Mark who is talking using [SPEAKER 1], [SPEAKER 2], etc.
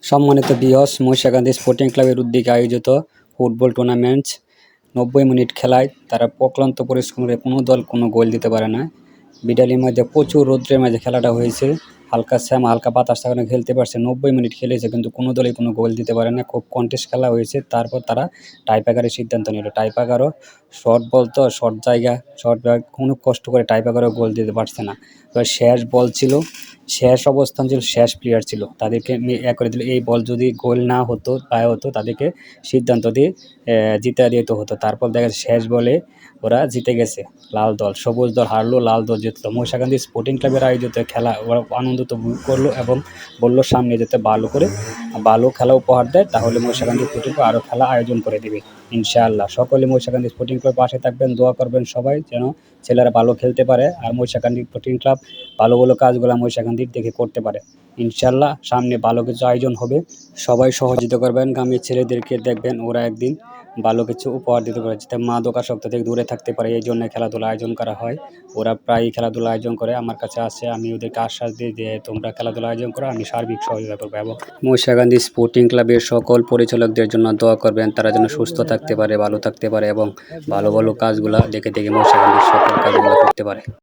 [SPEAKER 1] সম্মানিত viewers, মহিষাগান্ধী sporting ক্লাবের উদ্যোগে আয়োজিত ফুটবল টুর্নামেন্ট ৯০ মিনিট খেলায় তারা অক্লান্ত পরিশ্রম করে কোনো দল কোনো গোল দিতে পারে না। বিডালির মধ্যে প্রচুর রৌদ্রের মাঝে খেলাটা হয়েছে। হালকা বাতাস কারণে খেলতে পারছে। ৯০ মিনিট খেলেছে কিন্তু কোনো দলই কোনো গোল দিতে পারে না। খুব কন্টেস্ট খেলা হয়েছে। তারপর তারা টাইব্রেকারের সিদ্ধান্ত নিল। টাইব্রেকারও শর্ট বল তো শর্ট জায়গা কোনো কষ্ট করে টাইব্রেকারও গোল দিতে পারছে না। এবার শেষ বল ছিল, শেষ অবস্থান ছিল, শেষ প্লেয়ার ছিল, তাদেরকে করে দিল। এই বল যদি গোল না হতো তাদেরকে সিদ্ধান্ত দিয়ে জিতে দিতে হতো। তারপর দেখা যাচ্ছে শেষ বলে ওরা জিতে গেছে। লাল দল, সবুজ দল হারলো, লাল দল জিতলো। মহিষাগান্ধী স্পোর্টিং ক্লাবের আয়োজিত খেলা ওরা আনন্দিত করলো এবং বললো সামনে যেতে ভালো খেলা উপহার দেয়, তাহলে মহিষাগান্ধী স্পোর্টিং ক্লাব আরও খেলা আয়োজন করে দেবে ইনশাআল্লাহ। সকলে মহিষাগান্ধী স্পোর্টিং ক্লাব পাশে থাকবেন, দোয়া করবেন সবাই যেন ছেলেরা ভালো খেলতে পারে আর মহিষাগান্ধী স্পোর্টিং ক্লাব ভালো কাজগুলো মহিষাগান্ধীর দেখে করতে পারে ইনশাআল্লাহ। সামনে ভালো কিছু আয়োজন হবে, সবাই সহযোগিতা করবেন। গ্রামের ছেলেদেরকে দেখবেন ওরা একদিন ভালো কিছু উপহার দিতে পারে, যাতে মাদকাসক্ত থেকে দূরে থাকতে পারে। এই জন্য খেলাধুলা আয়োজন করা হয়। ওরা প্রায়ই খেলাধুলা আয়োজন করে, আমার কাছে আসে, আমি ওদেরকে আশ্বাস দিই যে তোমরা খেলাধুলা আয়োজন করো, আমি সার্বিক সহযোগিতা করবো। এবং মহিষাগান্ধী স্পোর্টিং ক্লাবের সকল পরিচালকদের জন্য দোয়া করবেন, তারা যেন সুস্থ থাকতে পারে, ভালো থাকতে পারে এবং ভালো কাজগুলা দেখে মহিষাগান্ধীর সকল কাজগুলো করতে পারে।